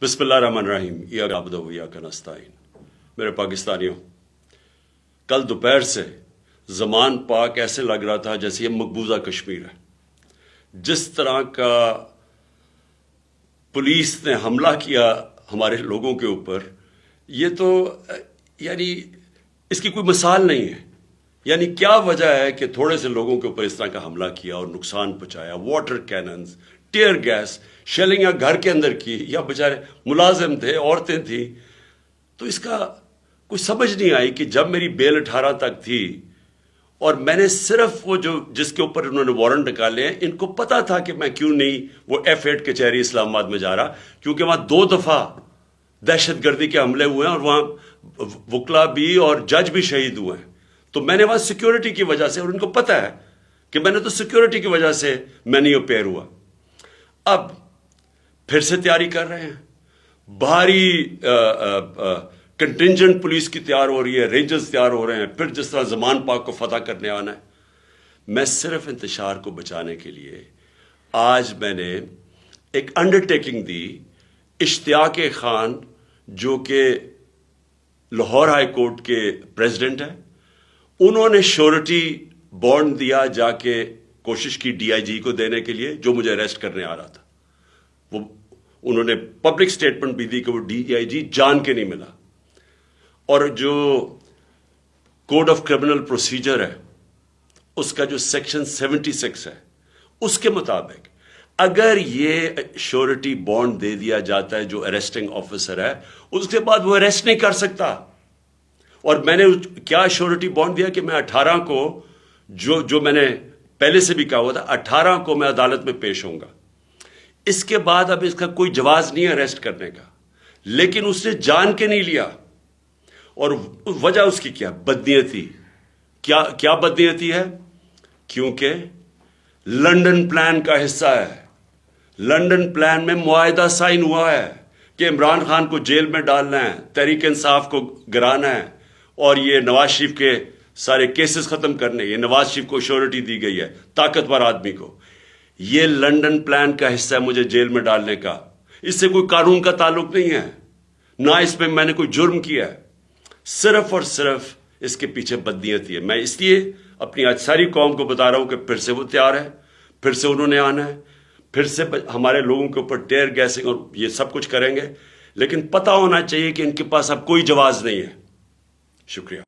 बिस्मिल्लाहिर्रहमानिर्रहीम इय्याका नअबुदु व इय्याका नस्तईन। मेरे पाकिस्तानियों, कल दोपहर से ज़मान पाक ऐसे लग रहा था जैसे ये मकबूजा कश्मीर है। जिस तरह का पुलिस ने हमला किया हमारे लोगों के ऊपर, ये तो यानी इसकी कोई मिसाल नहीं है। यानी क्या वजह है कि थोड़े से लोगों के ऊपर इस तरह का हमला किया और नुकसान पहुंचाया। Water cannons, tear gas, shelling या घर के अंदर की, या बेचारे मुलाजिम थे, औरतें थी। तो इसका कोई समझ नहीं आई कि जब मेरी बेल 18 तक थी और मैंने सिर्फ वो जो जिसके ऊपर उन्होंने वारंट निकाले हैं, इनको पता था कि मैं क्यों नहीं वो F8 कचहरी इस्लामाबाद में जा रहा, क्योंकि वहां 2 दफा दहशतगर्दी के हमले हुए हैं और वहां वकला भी और जज भी शहीद हुए हैं। तो मैंने वहां सिक्योरिटी की वजह से, और उनको पता है कि मैंने तो सिक्योरिटी की वजह से मैं नहीं अपेयर हुआ। अब फिर से तैयारी कर रहे हैं, भारी कंटिंजेंट पुलिस की तैयार हो रही है, रेंजर्स तैयार हो रहे हैं, फिर जिस तरह ज़मान पाक को फतह करने आना है। मैं सिर्फ इंतशार को बचाने के लिए आज मैंने एक अंडरटेकिंग दी। इश्तियाक खान जो कि लाहौर हाई कोर्ट के प्रेसिडेंट हैं, उन्होंने श्योरिटी बॉन्ड दिया, जाके कोशिश की DIG को देने के लिए जो मुझे अरेस्ट करने आ रहा था। वो उन्होंने पब्लिक स्टेटमेंट भी दी कि वो DIG जान के नहीं मिला। और जो कोड ऑफ क्रिमिनल प्रोसीजर है उसका जो सेक्शन 76 है, उसके मुताबिक अगर ये श्योरिटी बॉन्ड दे दिया जाता है जो अरेस्टिंग ऑफिसर है, उसके बाद वो अरेस्ट नहीं कर सकता। और मैंने क्या श्योरिटी बॉन्ड दिया कि मैं 18 को जो मैंने पहले से भी कहा हुआ था, 18 को मैं अदालत में पेश होऊंगा। इसके बाद अब इसका कोई जवाज नहीं है अरेस्ट करने का, लेकिन उसने जान के नहीं लिया। और वजह उसकी क्या? बदनीयती। क्या बदनीयती है? क्योंकि लंदन प्लान का हिस्सा है। लंदन प्लान में मुआहिदा साइन हुआ है कि इमरान खान को जेल में डालना है, तहरीक इंसाफ को गिराना है, और ये नवाज शरीफ के सारे केसेस खत्म करने। ये नवाज शरीफ को श्योरिटी दी गई है, ताकतवर आदमी को। ये लंदन प्लान का हिस्सा है मुझे जेल में डालने का। इससे कोई कानून का ताल्लुक नहीं है, ना इसमें मैंने कोई जुर्म किया है। सिर्फ और सिर्फ इसके पीछे बदनीयती है। मैं इसलिए अपनी आज सारी कौम को बता रहा हूं कि फिर से वो तैयार है, फिर से उन्होंने आना है, फिर से हमारे लोगों के ऊपर टेयर गैसिंग और ये सब कुछ करेंगे। लेकिन पता होना चाहिए कि इनके पास अब कोई जवाब नहीं है। शुक्रिया।